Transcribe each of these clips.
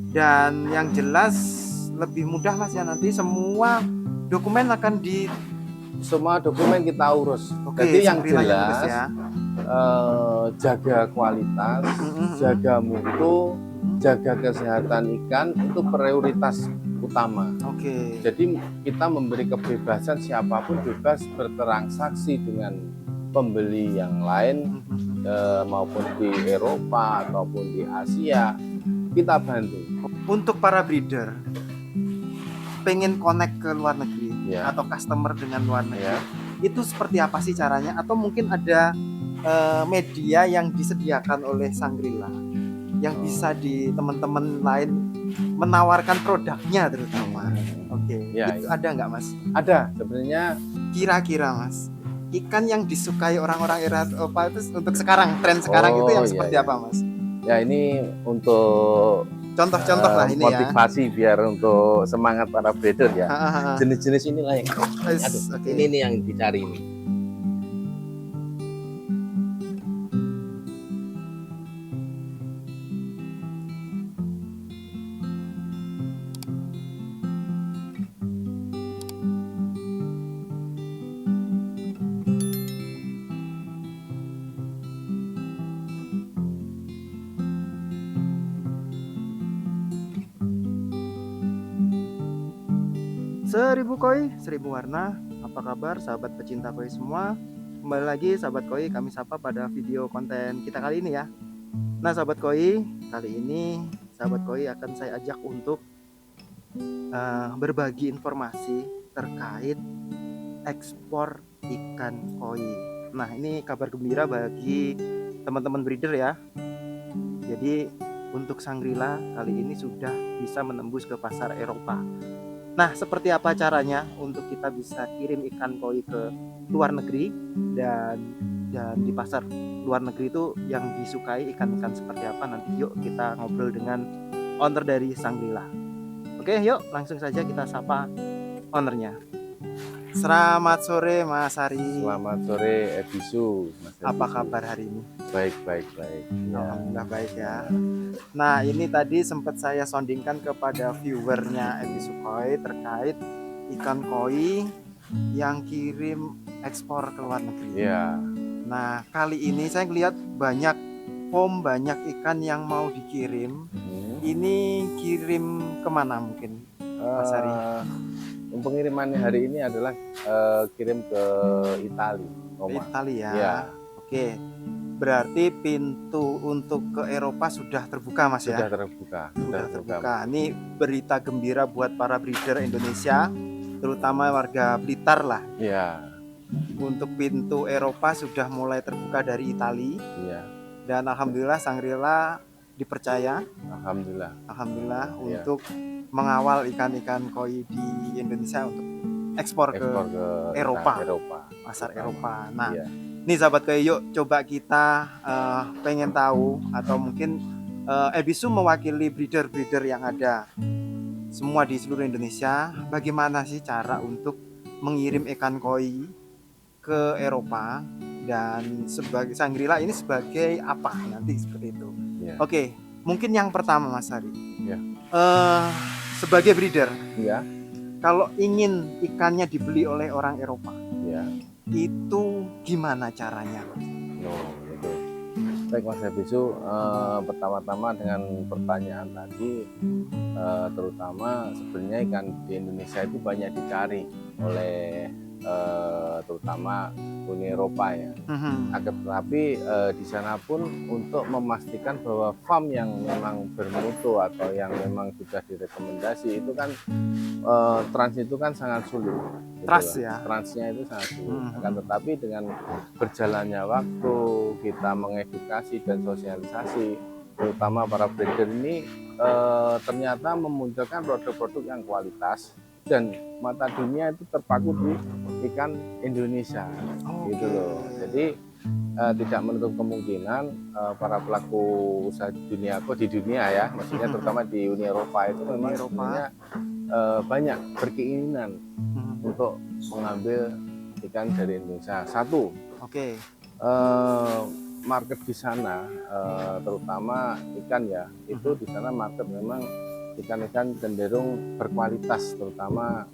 Dan yang jelas lebih mudah Mas ya, nanti semua dokumen akan semua dokumen kita urus. Oke, Jadi yang Sangrila jelas ya. jaga kualitas, jaga mutu, jaga kesehatan ikan itu prioritas utama. Oke. Jadi kita memberi kebebasan siapapun bebas bertransaksi dengan pembeli yang lain maupun di Eropa ataupun di Asia, kita bantu. Untuk para breeder pengen connect ke luar negeri Ya. atau customer dengan luar negeri, Ya. itu seperti apa sih caranya? Atau mungkin ada media yang disediakan oleh Sangrila yang bisa di teman-teman lain menawarkan produknya terutama. Oke. Ya, itu ya. ada nggak Mas? Ada sebenarnya. Kira-kira Mas, ikan yang disukai orang-orang Eropa itu untuk sekarang, tren sekarang itu yang seperti apa Mas? Ya, ini untuk contoh-contoh lah ini motivasi ya, biar untuk semangat para breeder ya. Jenis-jenis inilah yang okay. Ini nih yang dicari ini. Seribu koi, seribu warna. Apa kabar sahabat pecinta koi semua? Kembali lagi sahabat koi, kami sapa pada video konten kita kali ini ya. Nah sahabat koi, kali ini sahabat koi akan saya ajak untuk berbagi informasi terkait ekspor ikan koi. Nah ini kabar gembira bagi teman-teman breeder ya. Jadi untuk Sangrila kali ini sudah bisa menembus ke pasar Eropa. Nah, seperti apa caranya untuk kita bisa kirim ikan koi ke luar negeri dan di pasar luar negeri itu yang disukai ikan-ikan seperti apa, nanti yuk kita ngobrol dengan owner dari Sangrila. Oke, yuk langsung saja kita sapa ownernya. Selamat sore Mas Hari. Selamat sore Ebisu. Apa kabar hari ini? Baik. Alhamdulillah baik ya. Nah ini tadi sempat saya soundingkan kepada viewernya Ebisu Koi terkait ikan koi yang kirim ekspor ke luar negeri. Ya. Nah kali ini saya lihat banyak banyak ikan yang mau dikirim. Ini kirim kemana mungkin Mas Hari? Pengirimannya hari ini adalah kirim ke Italia. Italia ya. Ya. Oke. Berarti pintu untuk ke Eropa sudah terbuka Mas ya? Sudah terbuka. Ini berita gembira buat para breeder Indonesia, terutama warga Blitar lah. Ya. Untuk pintu Eropa sudah mulai terbuka dari Italia. Ya. Dan alhamdulillah Sangrila dipercaya. Alhamdulillah ya. Untuk mengawal ikan-ikan koi di Indonesia untuk ekspor ke Eropa. Pasar Eropa. Nah. Ya. Nih sahabat koi, yuk coba kita pengen tahu atau mungkin Ebisu mewakili breeder-breeder yang ada semua di seluruh Indonesia, bagaimana sih cara untuk mengirim ikan koi ke Eropa dan sebagai Sangrila ini sebagai apa nanti seperti itu. Yeah. Oke, mungkin yang pertama Mas Hari. Yeah. Sebagai breeder, yeah. Kalau ingin ikannya dibeli oleh orang Eropa, yeah. Itu gimana caranya? Gitu. Baik Mas Ebisu, pertama-tama dengan pertanyaan tadi, terutama sebenarnya ikan di Indonesia itu banyak dicari oleh terutama Uni Eropa ya. Tetapi di sana pun untuk memastikan bahwa farm yang memang bermutu atau yang memang sudah direkomendasi itu kan trans itu kan sangat sulit. Trust ya. Transnya itu sangat sulit. Akan tetapi dengan berjalannya waktu kita mengedukasi dan sosialisasi, terutama para breeder ini ternyata memunculkan produk-produk yang kualitas dan mata dunia itu terpaku di ikan Indonesia. Gitu loh. Jadi tidak menutup kemungkinan para pelaku usaha di dunia ya, maksudnya terutama di Uni Eropa itu memang sebenarnya banyak berkeinginan untuk mengambil ikan dari Indonesia. Satu, market di sana terutama ikan ya, itu di sana market memang ikan-ikan cenderung berkualitas, terutama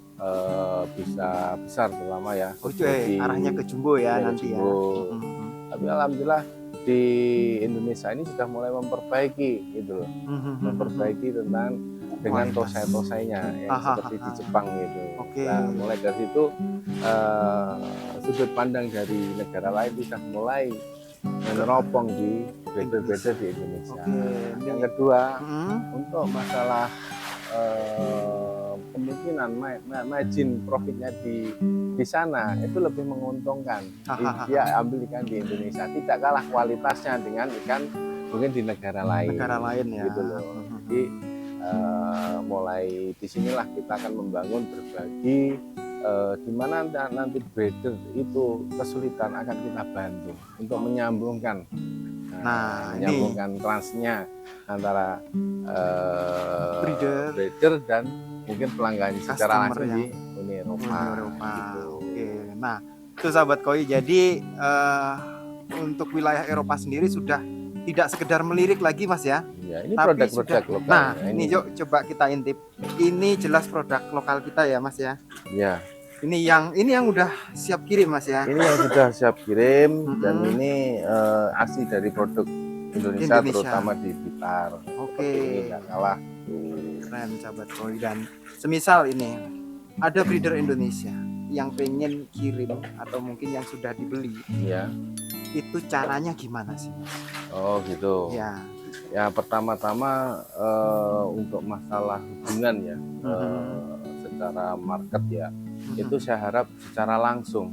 bisa besar terutama ya. Oh, arahnya ke jumbo ya, nanti jumbo. Tapi alhamdulillah di Indonesia ini sudah mulai memperbaiki gitu loh, memperbaiki dengan tosai-tosainya yang seperti di Jepang gitu. Nah, mulai dari situ sudut pandang dari negara lain sudah mulai meneropong di breeder di Indonesia. Yang kedua, untuk masalah kemungkinan margin profitnya di sana itu lebih menguntungkan. Dia ambil ikan di Indonesia tidak kalah kualitasnya dengan ikan mungkin di negara lain ya gitu loh. Jadi mulai disinilah kita akan membangun berbagi, di mana nanti breeder itu kesulitan akan kita bantu untuk menyambungkan menyambungkan transnya antara breeder dan mungkin pelanggan secara langsung di Uni Eropa. Gitu. Oke. Nah, itu sahabat koi, jadi untuk wilayah Eropa sendiri sudah tidak sekedar melirik lagi Mas ya. Ya, ini produk-produk lokal. Nah, ini yuk coba kita intip. Ini jelas produk lokal kita ya Mas ya. Ya. Ini yang udah siap kirim Mas ya. Ini yang sudah siap kirim dan ini asli dari produk Indonesia. Terutama di Blitar. Oke. Ini nggak kalah. Keren sahabat koi. Dan semisal ini ada breeder Indonesia yang pengen kirim atau mungkin yang sudah dibeli. Ya. Itu caranya gimana sih Mas? Oh gitu. Ya pertama-tama untuk masalah hubungan ya secara market ya, itu saya harap secara langsung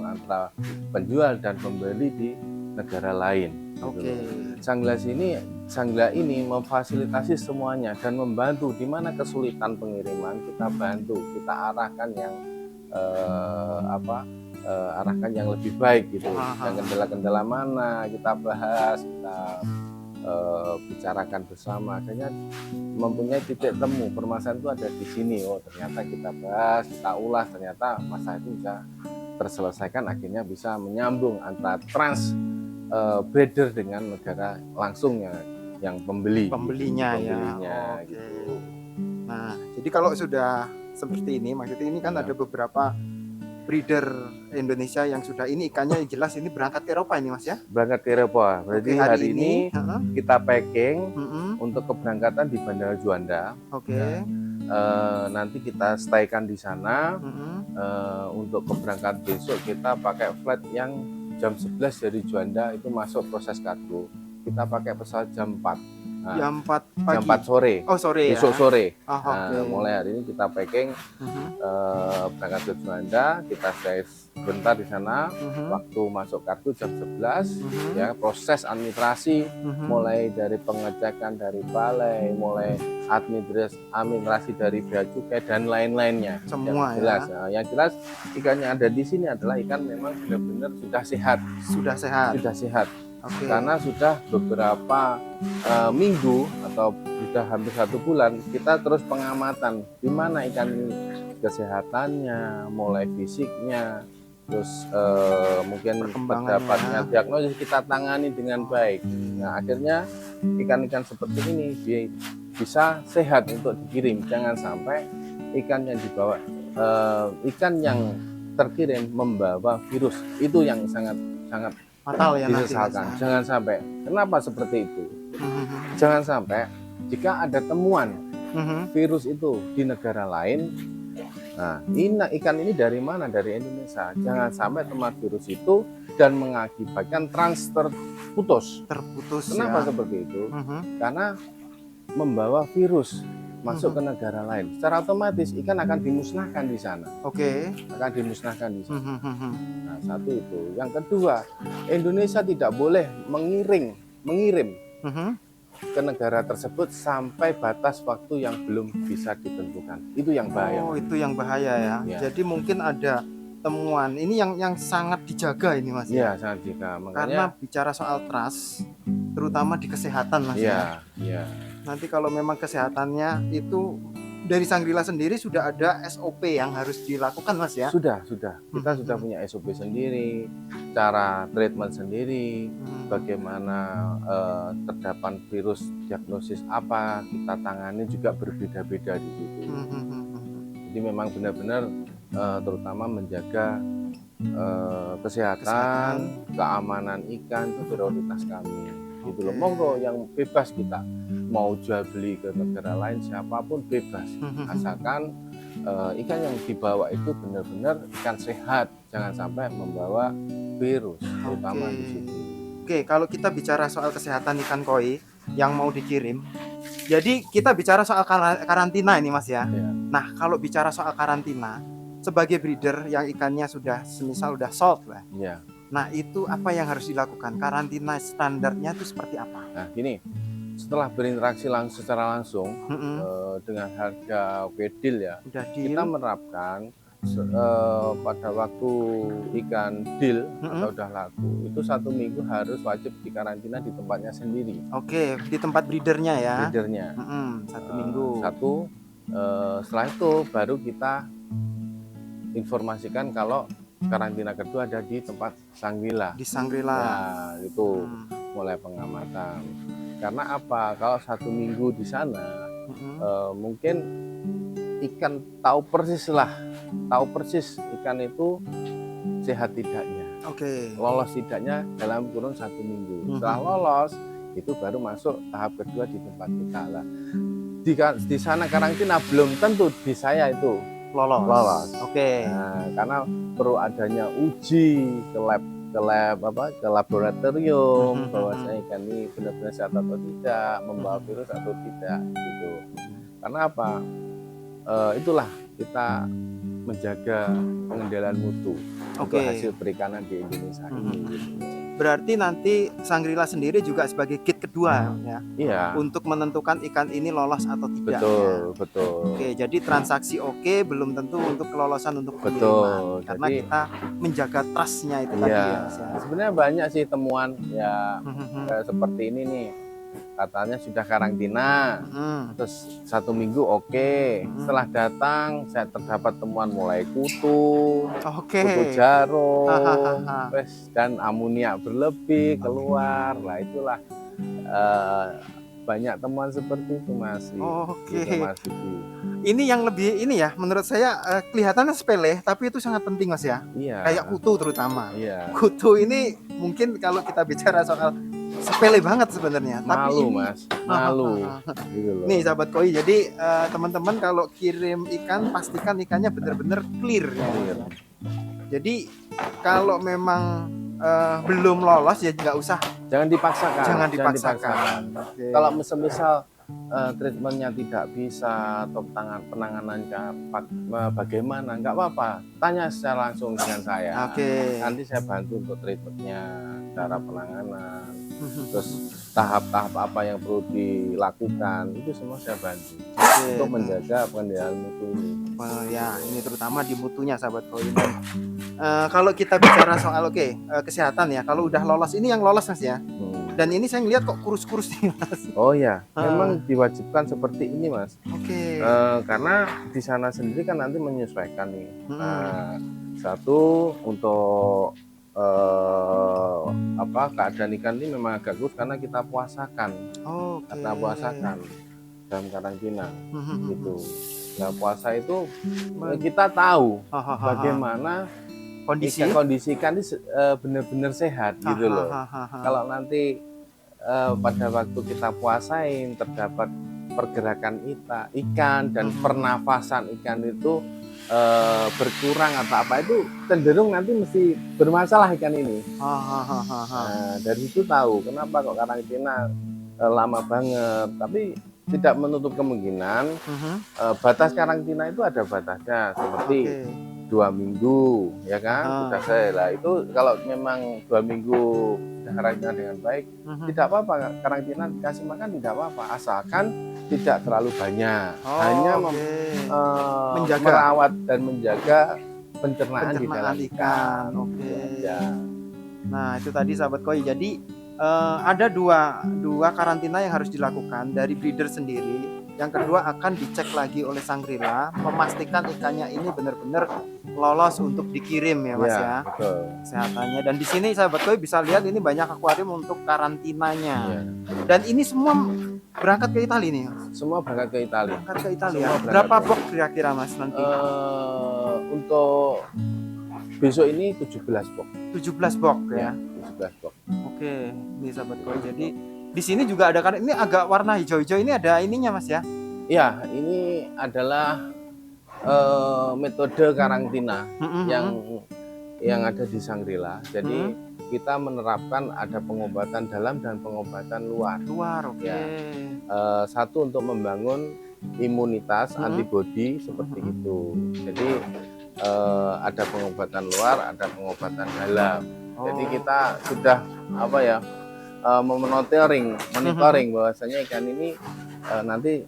antara penjual dan pembeli di negara lain. Gitu. Sanggla ini memfasilitasi semuanya dan membantu di mana kesulitan pengiriman kita bantu, kita arahkan yang arahkan yang lebih baik gitu. Dan kendala-kendala mana kita bahas, kita bicarakan bersama, akhirnya mempunyai titik temu. Permasalahan itu ada di sini. Oh ternyata kita bahas, kita ulas, ternyata masalah itu bisa terselesaikan, akhirnya bisa menyambung antara breeder dengan negara langsungnya yang pembelinya ya. Gitu. Nah, jadi kalau sudah seperti ini, maksudnya ini kan ada beberapa breeder Indonesia yang sudah ini ikannya jelas ini berangkat ke Eropa ini Mas ya? Berangkat ke Eropa. Berarti hari ini kita packing untuk keberangkatan di Bandara Juanda. Nanti kita stay-kan di sana. Untuk keberangkatan besok kita pakai flight yang jam 11 dari Juanda itu masuk proses kargo. Kita pakai pesawat jam 4. Jam 4 pagi. Jam 4 sore. Oh, sore besok ya? Sore. Mulai hari ini kita packing berangkat ke Juanda, kita stay sebentar di sana. Waktu masuk kargo jam 11 ya, proses administrasi mulai dari pengecekan dari balai, mulai administrasi dari bea cukai dan lain-lainnya. Semua yang jelas, ya. Yang jelas ikan yang ada di sini adalah ikan memang benar-benar sudah sehat. Sudah sehat. Karena sudah beberapa minggu atau sudah hampir 1 bulan kita terus pengamatan di mana ikan ini kesehatannya, mulai fisiknya, terus mungkin pendapatnya, diagnosis kita tangani dengan baik. Nah akhirnya ikan-ikan seperti ini bisa sehat untuk dikirim. Jangan sampai ikan yang dibawa, ikan yang terkirim membawa virus, itu yang sangat fatal ya disesalkan. Jangan sampai. Kenapa seperti itu? Jangan sampai jika ada temuan virus itu di negara lain. Nah, ikan ini dari mana? Dari Indonesia. Jangan sampai temuan virus itu dan mengakibatkan terputus. Kenapa seperti itu? Karena membawa virus masuk ke negara lain, secara otomatis ikan akan dimusnahkan di sana. Akan dimusnahkan di sana. Nah, satu itu. Yang kedua, Indonesia tidak boleh mengirim ke negara tersebut sampai batas waktu yang belum bisa ditentukan. Itu yang bahaya. Itu yang bahaya ya. Jadi mungkin ada temuan ini yang sangat dijaga ini Mas. Iya, sangat dijaga. Karena bicara soal trust, terutama di kesehatan Mas. Nanti kalau memang kesehatannya itu dari Sangrila sendiri sudah ada SOP yang harus dilakukan, Mas ya? Sudah. Kita sudah punya SOP sendiri, cara treatment sendiri, bagaimana terdapat virus diagnosis apa kita tangani juga berbeda-beda di situ. Jadi memang benar-benar terutama menjaga kesehatan, keamanan ikan itu prioritas kami. Gitu loh. Monggo yang bebas kita mau jual beli ke negara lain siapapun bebas, asalkan ikan yang dibawa itu benar-benar ikan sehat, jangan sampai membawa virus, terutama di situ. Oke, kalau kita bicara soal kesehatan ikan koi yang mau dikirim, jadi kita bicara soal karantina ini, Mas ya. Nah, kalau bicara soal karantina, sebagai breeder yang ikannya sudah semisal udah sold lah. Nah, itu apa yang harus dilakukan? Karantina standarnya itu seperti apa? Nah, gini, setelah berinteraksi secara langsung dengan harga wedil ya, kita menerapkan pada waktu ikan deal atau udah laku itu 1 minggu harus wajib dikarantina di tempatnya sendiri. Oke, di tempat breedernya ya. Breedernya. 1 minggu. Setelah itu baru kita informasikan kalau karantina kedua ada di tempat Sangrila. Di Sangrila. Ya, itu mulai pengamatan. Karena apa? Kalau 1 minggu di sana, mungkin ikan tahu persis ikan itu sehat tidaknya. Lolos tidaknya dalam kurun 1 minggu. Setelah lolos, itu baru masuk tahap kedua di tempat kita lah. Di sana karantina belum tentu di saya itu lolos. Nah, karena perlu adanya uji ke laboratorium bahwasanya ikan ini benar-benar sehat atau tidak, membawa virus atau tidak gitu. Karena apa? Itulah kita menjaga pengendalian mutu untuk hasil perikanan di Indonesia ini. Gitu. Berarti nanti Sangrila sendiri juga sebagai gate kedua ya. Iya. Untuk menentukan ikan ini lolos atau tidak. Betul. Oke, jadi transaksi belum tentu untuk kelolosan untuk pengiriman. Karena kita menjaga trust-nya itu tadi ya, Mas ya. Sebenarnya banyak sih temuan ya seperti ini nih. Katanya sudah karantina, terus 1 minggu setelah datang saya terdapat temuan mulai kutu jarum, dan amonia berlebih keluar, lah itulah banyak temuan seperti itu Mas. Ini yang lebih menurut saya kelihatannya sepele, tapi itu sangat penting Mas ya. Kayak kutu terutama. Kutu ini mungkin kalau kita bicara soal sepele banget sebenarnya, malu Mas, malu. Gitu loh. Nih sahabat koi, jadi teman-teman kalau kirim ikan pastikan ikannya benar-benar clear ya. Jadi kalau memang belum lolos ya nggak usah, jangan dipaksakan. Kalau misal treatmentnya tidak bisa atau penanganannya bagaimana, nggak apa-apa, tanya secara langsung dengan saya. Nanti saya bantu untuk treatmentnya, cara penanganan, terus tahap-tahap apa yang perlu dilakukan, itu semua saya bantu untuk menjaga pengendalian mutu ini. Ini terutama di mutunya sahabat koi. Kalau kita bicara soal kesehatan ya, kalau udah lolos, ini yang lolos Mas ya. Dan ini saya ngeliat kok kurus-kurus nih Mas. Memang diwajibkan seperti ini Mas. Karena di sana sendiri kan nanti menyesuaikan nih. Satu untuk keadaan ikan ini memang agak kurus karena kita puasakan. Karena puasakan dalam karantina gitu. Nah, puasa itu kita tahu bagaimana kondisi ikan ini benar-benar sehat gitu loh. Kalau nanti pada waktu kita puasain terdapat pergerakan ikan dan pernafasan ikan itu berkurang atau apa, itu cenderung nanti mesti bermasalah ikan ini. Nah, dari situ tahu kenapa kok karantina lama banget, tapi tidak menutup kemungkinan batas karantina itu ada batasnya, seperti 2 minggu ya kan, sudah saya lah itu. Kalau memang 2 minggu sudah karantina dengan baik, tidak apa-apa, karantina dikasih makan tidak apa-apa, asalkan tidak terlalu banyak, hanya merawat dan menjaga pencernaan di dalam ikan. Nah itu tadi sahabat koi, jadi ada dua karantina yang harus dilakukan dari breeder sendiri. Yang kedua akan dicek lagi oleh Shangri-La, memastikan ikannya ini benar-benar lolos untuk dikirim ya Mas ya. Betul. Kesehatannya. Dan di sini sahabat koi bisa lihat ini banyak akuarium untuk karantinanya. Ya. Dan ini semua berangkat ke Italia nih Mas? Semua berangkat ke Italia. Berangkat ke Italia. Berapa box kira-kira Mas nanti? Untuk besok ini 17 box. 17 box ya. 17 box. Oke, ini sahabat koi. Jadi di sini juga ada, ini agak warna hijau-hijau ini ada ininya Mas ya? Ya, ini adalah metode karantina yang ada di Shangri-La. Jadi kita menerapkan ada pengobatan dalam dan pengobatan luar. Oke. Ya. Satu untuk membangun imunitas antibodi seperti itu. Jadi ada pengobatan luar, ada pengobatan dalam. Jadi kita sudah monitoring bahwasanya ikan ini nanti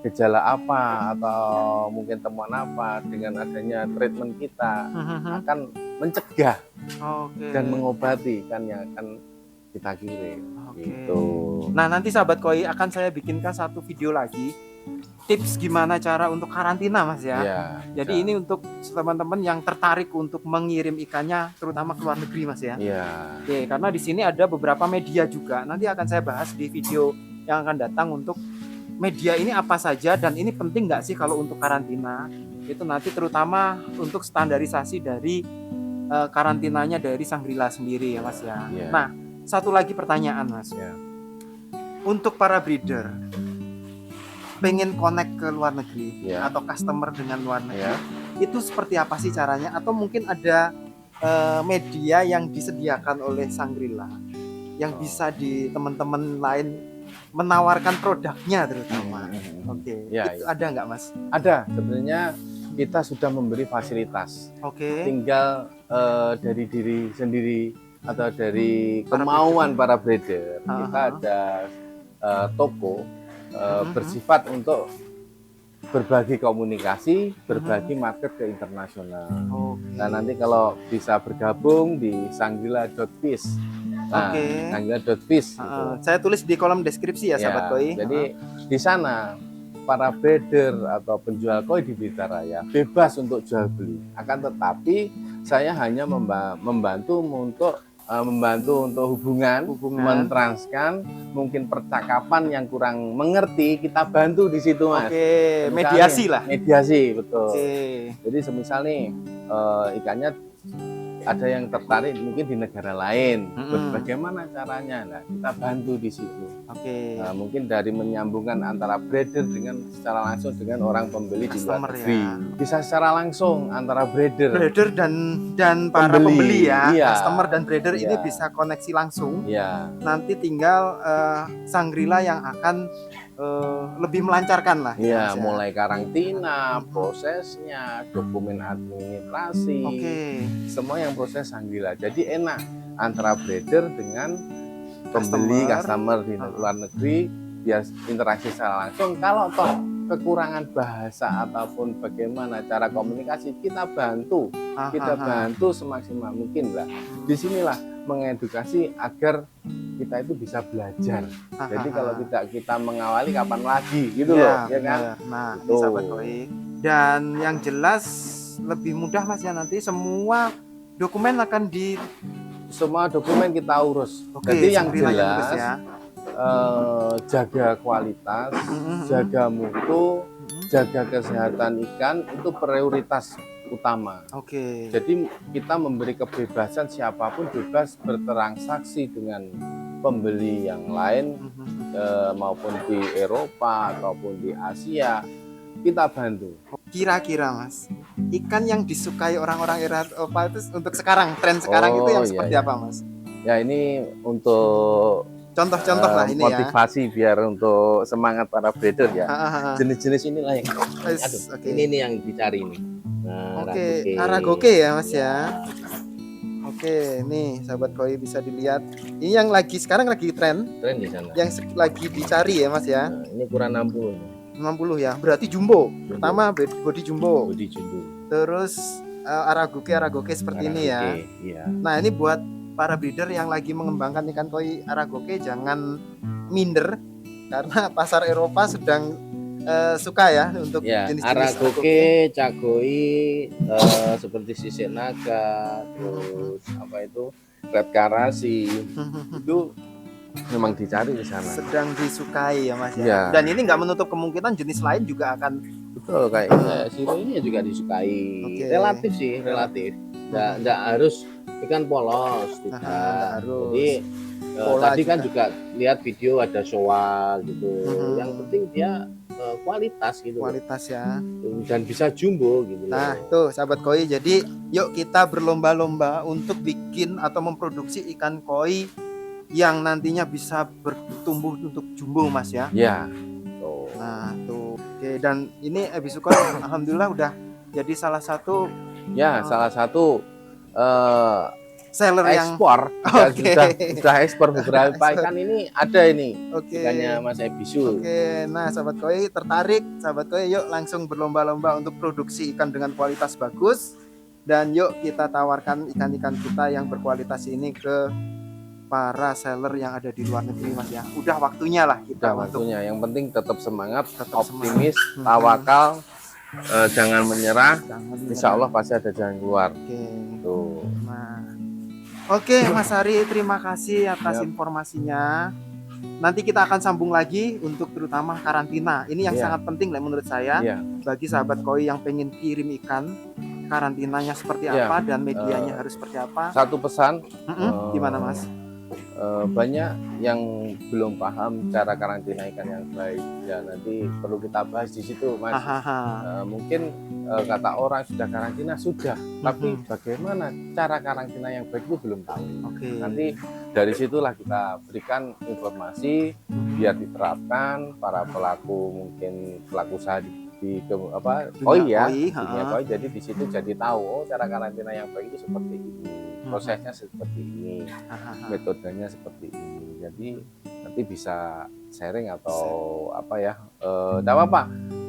gejala apa atau mungkin temuan apa dengan adanya treatment kita akan mencegah dan mengobati ikan yang akan kita kirim. Gitu. Nah nanti sahabat koi akan saya bikinkan satu video lagi tips gimana cara untuk karantina Mas ya. Jadi ini untuk teman-teman yang tertarik untuk mengirim ikannya terutama ke luar negeri Mas ya. Oke, karena di sini ada beberapa media juga. Nanti akan saya bahas di video yang akan datang untuk media ini apa saja dan ini penting nggak sih kalau untuk karantina. Itu nanti terutama untuk standarisasi dari karantinanya dari Shangri-La sendiri ya Mas ya. Nah, satu lagi pertanyaan Mas. Untuk para breeder pengen connect ke luar negeri atau customer dengan luar negeri, itu seperti apa sih caranya? Atau mungkin ada media yang disediakan oleh Shangri-La yang bisa di teman-teman lain menawarkan produknya terutama. Itu ada nggak Mas? Ada, sebenarnya kita sudah memberi fasilitas. Tinggal dari diri sendiri atau dari kemauan para breeder. Kita ada toko bersifat untuk berbagi komunikasi, berbagi market ke internasional. Nah nanti kalau bisa bergabung di Shangri-La.biz. Shangri-La.biz. Saya tulis di kolom deskripsi ya sahabat koi. Jadi di sana para breeder atau penjual koi di Blitar Raya bebas untuk jual beli. Akan tetapi saya hanya membantu untuk hubungan, mentranskan mungkin percakapan yang kurang mengerti, kita bantu di situ Mas. Mediasi lah. Mediasi, betul. Jadi semisal nih ikannya ada yang tertarik mungkin di negara lain, bagaimana caranya? Nah, kita bantu di situ. Nah, mungkin dari menyambungkan antara breeder dengan secara langsung dengan orang pembeli di luar negeri. Bisa secara langsung antara breeder dan para pembeli ya. Customer dan breeder ini bisa koneksi langsung. Nanti tinggal Shangri-La yang akan lebih melancarkan lah. Mulai karantina, prosesnya, dokumen administrasi, semua yang proses Shangri-La. Jadi enak antara breeder dengan pembeli, customer di luar negeri, biar interaksi secara langsung. Kalau toh kekurangan bahasa ataupun bagaimana cara komunikasi, kita bantu semaksimal mungkin lah. Disinilah mengedukasi agar kita itu bisa belajar. Jadi kalau tidak kita mengawali kapan lagi gitu loh, ya kan? Nah, itu sahabat koi. Dan yang jelas lebih mudah Mas ya, nanti semua dokumen akan semua dokumen kita urus. Jadi yang jelas jaga kualitas, jaga mutu, jaga kesehatan ikan itu prioritas utama. Jadi kita memberi kebebasan, siapapun bebas bertransaksi dengan pembeli yang lain maupun di Eropa ataupun di Asia, kita bantu. Kira-kira Mas, ikan yang disukai orang-orang Eropa itu untuk sekarang, tren sekarang itu yang seperti apa Mas? Ya ini untuk contoh-contoh lah ini motivasi biar untuk semangat para breeder ya. Jenis-jenis inilah yang ini yang dicari ini. Nah, Aragoke ya Mas ya. Nih sahabat koi bisa dilihat. Ini yang sekarang lagi tren di sana. Yang lagi dicari ya Mas ya. Nah, ini ukuran 60 ya. Berarti jumbo. Pertama body jumbo. Terus Aragoke seperti ini ya. Nah, ini buat para breeder yang lagi mengembangkan ikan koi Aragoke jangan minder karena pasar Eropa sedang suka ya untuk ya, jenis-jenis aragoke, cagoi, seperti sisik naga, terus apa itu red karasi, itu memang dicari di sana. Sedang disukai ya Mas ya. Ya. Dan ini nggak menutup kemungkinan jenis lain juga akan betul kayak siro ini juga disukai. Relatif sih, relatif. Nggak harus ikan polos, tidak harus. Jadi tadi kan juga lihat video ada soal gitu. Yang penting dia kualitas gitu. Kualitas ya. Dan bisa jumbo gitu. Nah, tuh sahabat koi. Jadi yuk kita berlomba-lomba untuk bikin atau memproduksi ikan koi yang nantinya bisa bertumbuh untuk jumbo Mas ya. Ya. Nah, tuh. Oke, dan ini Ebisuko alhamdulillah udah jadi salah satu salah satu seller ekspor yang sudah ekspor beberapa ikan ini ada ini ikannya Mas Ebisu. Oke, nah sahabat koi tertarik, sahabat koi yuk langsung berlomba-lomba untuk produksi ikan dengan kualitas bagus dan yuk kita tawarkan ikan-ikan kita yang berkualitas ini ke para seller yang ada di luar negeri Mas ya. Udah waktunya lah kita waktunya. Yang penting tetap semangat, optimis, tawakal, jangan menyerah. Insya Allah pasti ada jalan keluar. Tuh. Nah. Oke Mas Ari, terima kasih atas informasinya. Nanti kita akan sambung lagi untuk terutama karantina. Ini yang sangat penting menurut saya bagi sahabat koi yang pengen kirim ikan. Karantinanya seperti apa dan medianya harus seperti apa. Satu pesan, gimana Mas? Banyak yang belum paham cara karantina ikan yang baik. Ya nanti perlu kita bahas di situ Mas. Mungkin kata orang sudah karantina sudah, tapi bagaimana cara karantina yang baik itu belum tahu. Nanti dari situlah kita berikan informasi biar diterapkan para pelaku, mungkin pelaku usaha di dunia koi. Jadi di situ jadi tahu cara karantina yang baik itu seperti ini, prosesnya seperti ini, metodenya seperti ini. Jadi nanti bisa sharing atau apa ya, enggak apa-apa.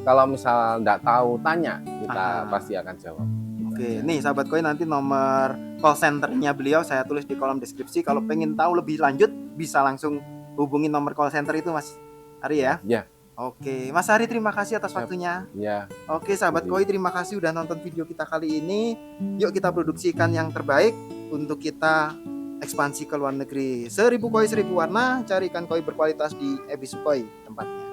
Kalau misal enggak tahu tanya, kita pasti akan jawab. Oke, nih sahabat koi, nanti nomor call centernya beliau saya tulis di kolom deskripsi. Kalau pengen tahu lebih lanjut bisa langsung hubungi nomor call center itu Mas Ari ya. Ya. Oke, Mas Ari terima kasih atas waktunya. Ya. Oke, sahabat koi terima kasih udah nonton video kita kali ini. Yuk kita produksi ikan yang terbaik untuk kita ekspansi ke luar negeri. 1000 koi 1000 warna, cari ikan koi berkualitas di Ebisu Koi tempatnya.